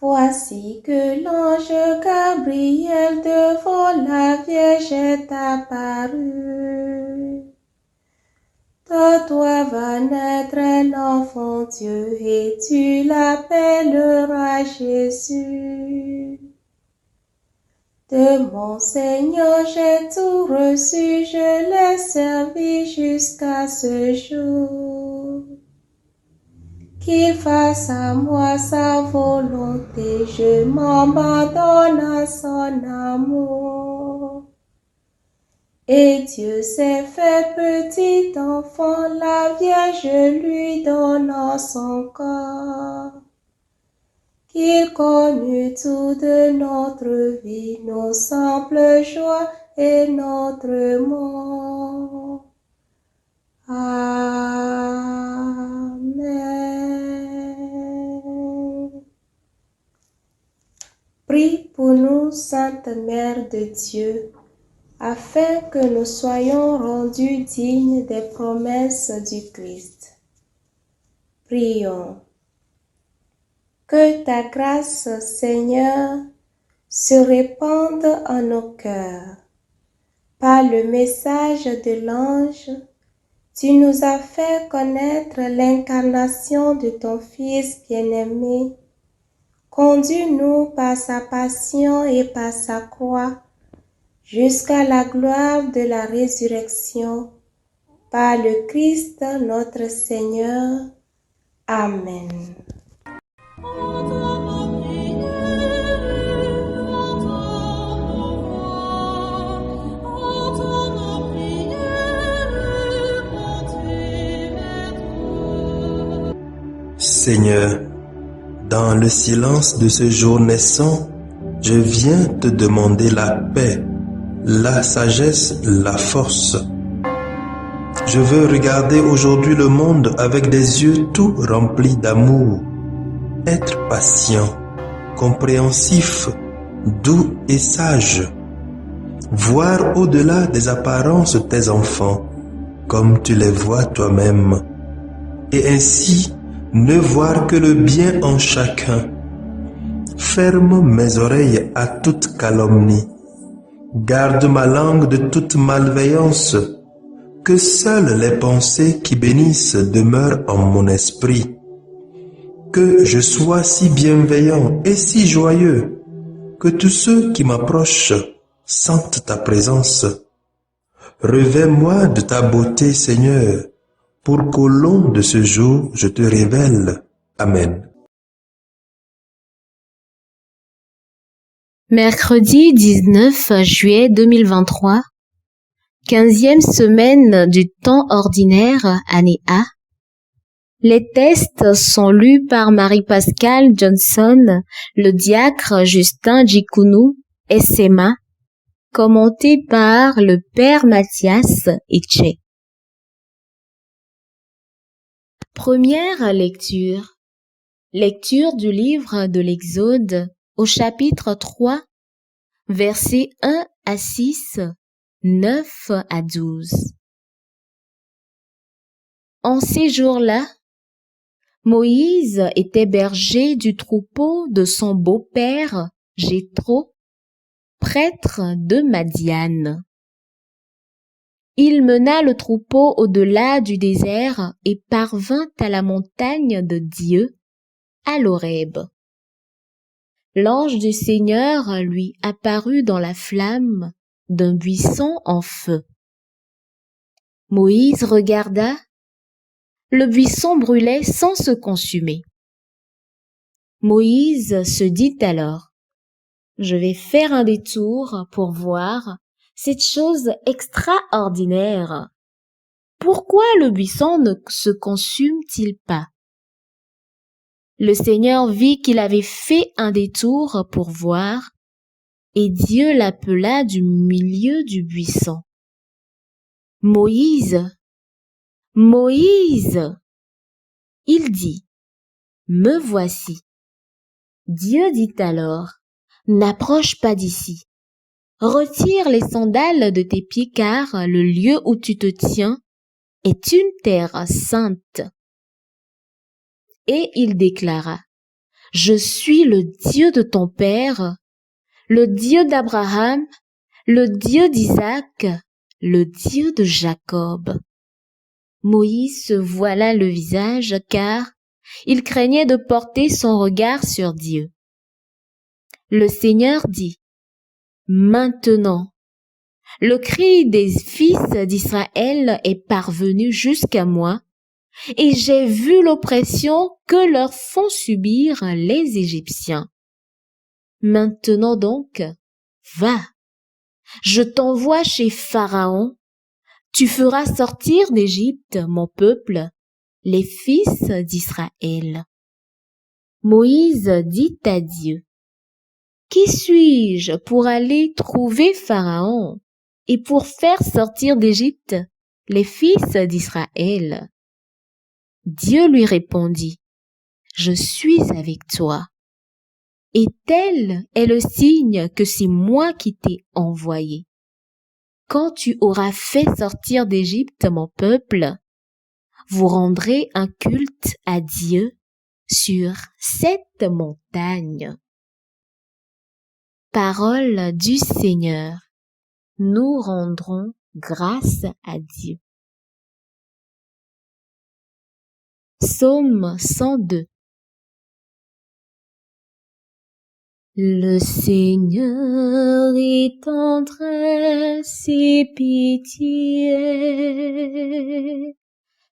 Voici que l'ange Gabriel devant la Vierge est apparu. De toi va naître un enfant Dieu et tu l'appelleras Jésus. De mon Seigneur j'ai tout reçu, je l'ai servi jusqu'à ce jour. Qu'il fasse à moi sa volonté, je m'abandonne à son amour. Et Dieu s'est fait petit enfant, la Vierge lui donnant son corps. Qu'il connût tout de notre vie, nos simples joies et notre mort. Amen. Prie pour nous, Sainte Mère de Dieu, afin que nous soyons rendus dignes des promesses du Christ. Prions. Que ta grâce, Seigneur, se répande en nos cœurs. Par le message de l'ange, tu nous as fait connaître l'incarnation de ton Fils bien-aimé. Conduis-nous par sa passion et par sa croix jusqu'à la gloire de la résurrection. Par le Christ notre Seigneur. Amen. Seigneur, dans le silence de ce jour naissant, je viens te demander la paix, la sagesse, la force. Je veux regarder aujourd'hui le monde avec des yeux tout remplis d'amour, être patient, compréhensif, doux et sage, voir au-delà des apparences tes enfants, comme tu les vois toi-même, et ainsi ne voir que le bien en chacun. Ferme mes oreilles à toute calomnie. Garde ma langue de toute malveillance. Que seules les pensées qui bénissent demeurent en mon esprit. Que je sois si bienveillant et si joyeux, que tous ceux qui m'approchent sentent ta présence. Revêts-moi de ta beauté, Seigneur, pour qu'au long de ce jour, je te révèle. Amen. Mercredi 19 juillet 2023, 15e semaine du temps ordinaire, année A. Les textes sont lus par Marie-Pascale Johnson, le diacre Justin Djikounou, SMA, commenté par le Père Mathias Etche. Première lecture. Lecture du livre de l'Exode au chapitre 3, versets 1 à 6, 9 à 12. En ces jours-là, Moïse était berger du troupeau de son beau-père Jéthro, prêtre de Madian. Il mena le troupeau au-delà du désert et parvint à la montagne de Dieu, à l'Horeb. L'ange du Seigneur lui apparut dans la flamme d'un buisson en feu. Moïse regarda, le buisson brûlait sans se consumer. Moïse se dit alors, « Je vais faire un détour pour voir cette chose extraordinaire. Pourquoi le buisson ne se consume-t-il pas ?» Le Seigneur vit qu'il avait fait un détour pour voir, et Dieu l'appela du milieu du buisson. « Moïse, Moïse !» Il dit, « Me voici. » Dieu dit alors, « N'approche pas d'ici. Retire les sandales de tes pieds car le lieu où tu te tiens est une terre sainte. » Et il déclara, « Je suis le Dieu de ton père, le Dieu d'Abraham, le Dieu d'Isaac, le Dieu de Jacob. » Moïse se voila le visage car il craignait de porter son regard sur Dieu. Le Seigneur dit, « Maintenant, le cri des fils d'Israël est parvenu jusqu'à moi, et j'ai vu l'oppression que leur font subir les Égyptiens. Maintenant donc, va, je t'envoie chez Pharaon, tu feras sortir d'Égypte mon peuple, les fils d'Israël. » Moïse dit à Dieu, « Qui suis-je pour aller trouver Pharaon et pour faire sortir d'Égypte les fils d'Israël? » Dieu lui répondit, « Je suis avec toi, et tel est le signe que c'est moi qui t'ai envoyé. Quand tu auras fait sortir d'Égypte mon peuple, vous rendrez un culte à Dieu sur cette montagne. » Parole du Seigneur. Nous rendrons grâce à Dieu. Psaume 102. Le Seigneur est tendresse et pitié.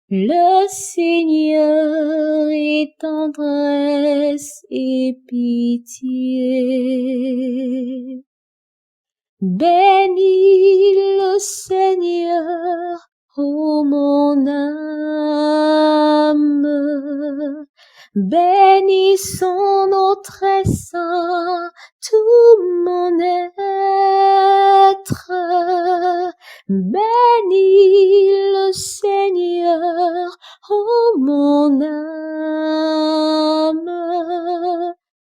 Le Seigneur est tendresse et pitié. Bénis le Seigneur, ô mon âme. Bénis son nom très saint, tout mon être. Bénis le Seigneur, ô mon âme.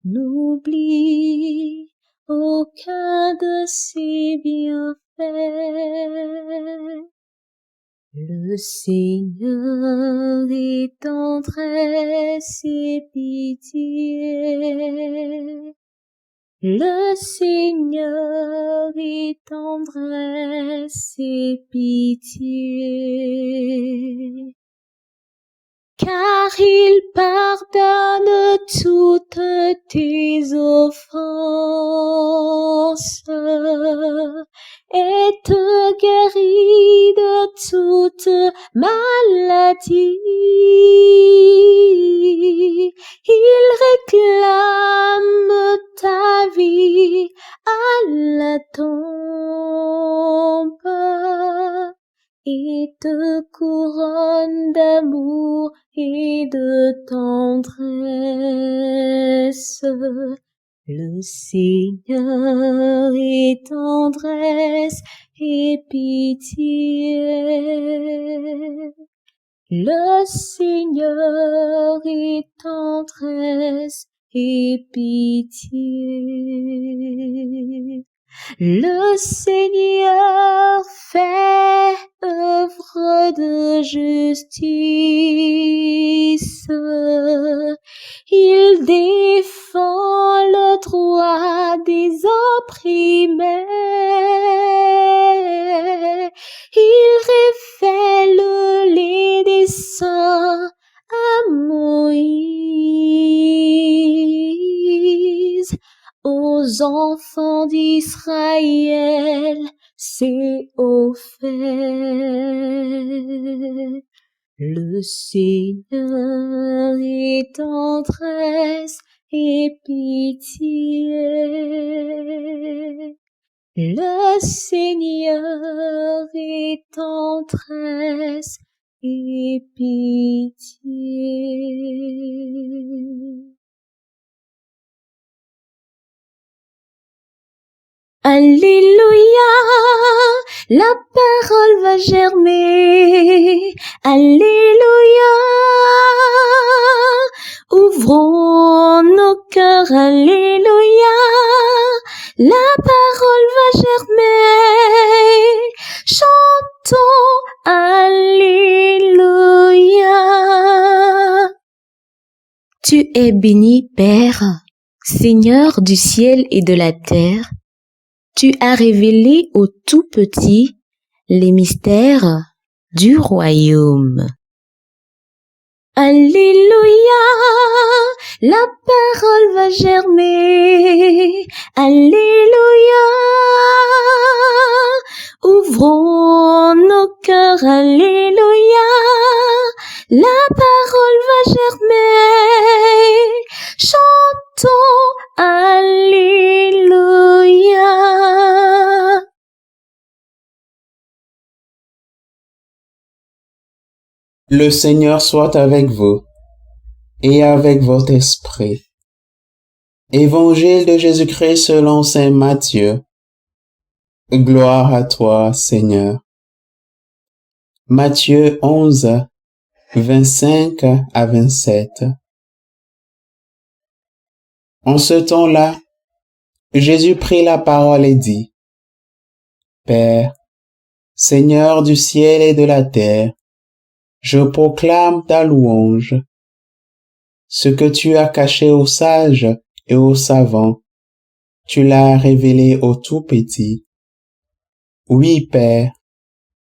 N'oublie aucun de ses bienfaits. Le Seigneur est tendresse et pitié. Le Seigneur est tendresse et pitié. Car il pardonne toutes tes offenses et te guérit de toute maladie. Il réclame ta vie à la tombe et te couronne d'amour et de tendresse. Le Seigneur est tendresse et pitié. Le Seigneur est tendresse et pitié. Le Seigneur fait œuvre de justice. Il défend le droit des opprimés. Il révèle les desseins à Moïse. Aux enfants d'Israël, c'est au fait. Le Seigneur est tendresse et pitié. Le Seigneur est tendresse et pitié. la parole va germer. Alléluia. Ouvrons nos cœurs, alléluia. La parole va germer. Chantons, alléluia. Tu es béni, Père, Seigneur du ciel et de la terre. Tu as révélé aux tout petits les mystères du royaume. Alléluia, la parole va germer. Alléluia, ouvrons nos cœurs. Alléluia, la parole va germer. Chantons, alléluia. Le Seigneur soit avec vous et avec votre esprit. Évangile de Jésus-Christ selon saint Matthieu. Gloire à toi, Seigneur. Matthieu 11, 25 à 27. En ce temps-là, Jésus prit la parole et dit: Père, Seigneur du ciel et de la terre, je proclame ta louange. Ce que tu as caché aux sages et aux savants, tu l'as révélé aux tout petits. Oui, Père,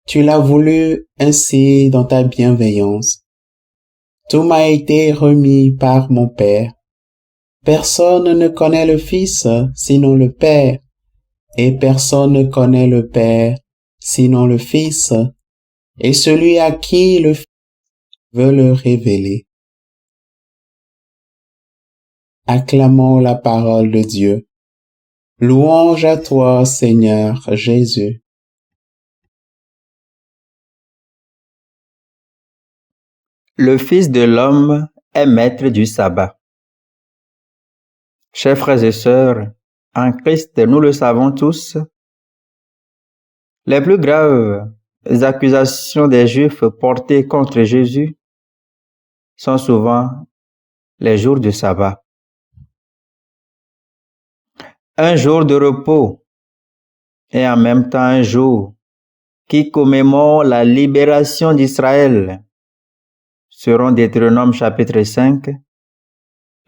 tu l'as voulu ainsi dans ta bienveillance. Tout m'a été remis par mon Père. Personne ne connaît le Fils sinon le Père, et personne ne connaît le Père sinon le Fils, et celui à qui le Fils veut le révéler. Acclamons la parole de Dieu. Louange à toi, Seigneur Jésus. Le Fils de l'homme est maître du sabbat. Chers frères et sœurs, en Christ, nous le savons tous, les plus graves accusations des Juifs portées contre Jésus sont souvent les jours du sabbat. Un jour de repos et en même temps un jour qui commémore la libération d'Israël, selon Deutéronome chapitre 5,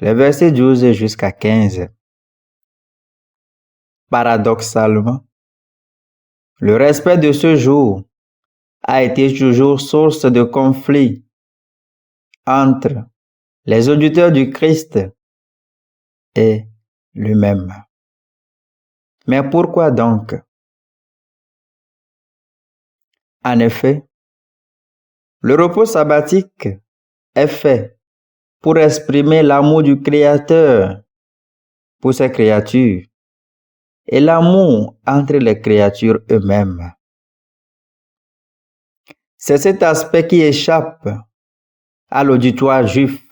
les versets 12 jusqu'à 15. Paradoxalement, le respect de ce jour a été toujours source de conflit entre les auditeurs du Christ et lui-même. Mais pourquoi donc? En effet, le repos sabbatique est fait pour exprimer l'amour du Créateur pour ses créatures et l'amour entre les créatures eux-mêmes. C'est cet aspect qui échappe à l'auditoire juif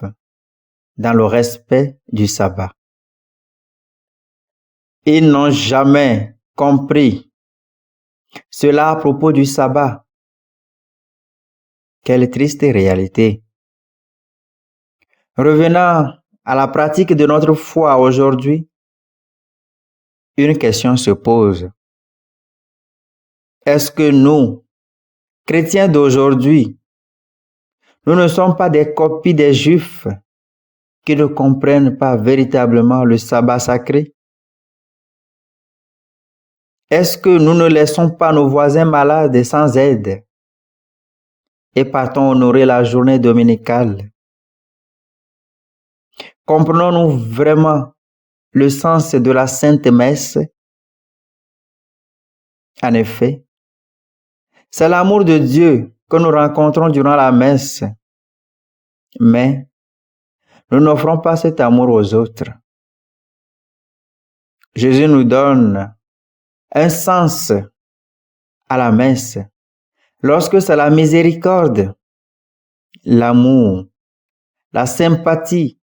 dans le respect du sabbat. Ils n'ont jamais compris cela à propos du sabbat. Quelle triste réalité. Revenant à la pratique de notre foi aujourd'hui, une question se pose. Est-ce que nous, chrétiens d'aujourd'hui, nous ne sommes pas des copies des Juifs qui ne comprennent pas véritablement le sabbat sacré? Est-ce que nous ne laissons pas nos voisins malades sans aide et partons honorer la journée dominicale? Comprenons-nous vraiment le sens de la Sainte Messe? En effet, c'est l'amour de Dieu que nous rencontrons durant la messe, mais nous n'offrons pas cet amour aux autres. Jésus nous donne un sens à la messe lorsque c'est la miséricorde, l'amour, la sympathie,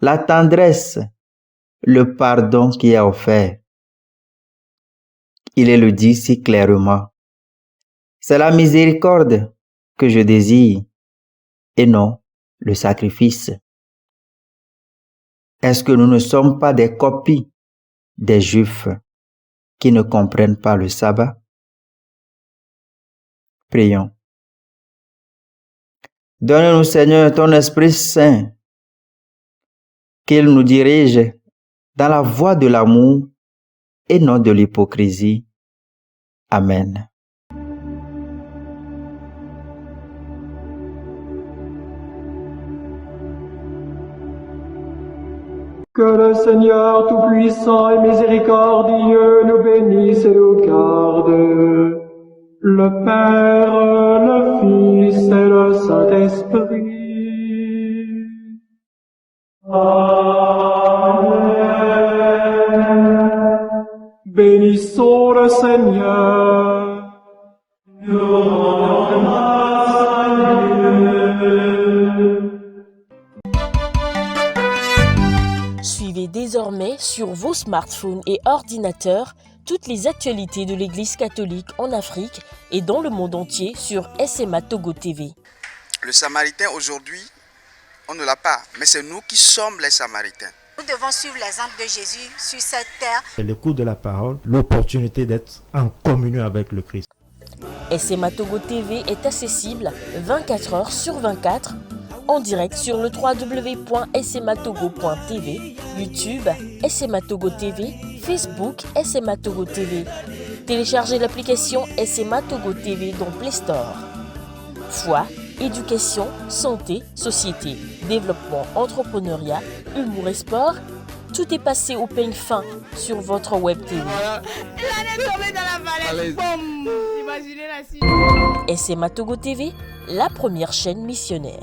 la tendresse, le pardon qui est offert. Il le dit si clairement. C'est la miséricorde que je désire et non le sacrifice. Est-ce que nous ne sommes pas des copies des Juifs qui ne comprennent pas le sabbat? Prions. Donne-nous, Seigneur, ton Esprit Saint, qu'il nous dirige dans la voie de l'amour et non de l'hypocrisie. Amen. Que le Seigneur Tout-Puissant et Miséricordieux nous bénisse et nous garde, le Père, le Fils et le Saint-Esprit. Amen. Bénissons le Seigneur. Nous rendons grâce à Dieu. Suivez désormais sur vos smartphones et ordinateurs toutes les actualités de l'Église catholique en Afrique et dans le monde entier sur SMA Togo TV. Le Samaritain aujourd'hui, on ne l'a pas, mais c'est nous qui sommes les Samaritains. Nous devons suivre l'exemple de Jésus sur cette terre. C'est l'écoute de la parole, l'opportunité d'être en communion avec le Christ. SMA Togo TV est accessible 24 heures sur 24 en direct sur le www.smatogo.tv, YouTube SMA Togo TV, Facebook SMA Togo TV. Téléchargez l'application SMA Togo TV dans Play Store. Foi, éducation, santé, société, développement, entrepreneuriat, humour et sport, tout est passé au peigne fin sur votre web TV. Il allait tomber dans la vallée. Boum. Imaginez la suite. SMA Togo TV, la première chaîne missionnaire.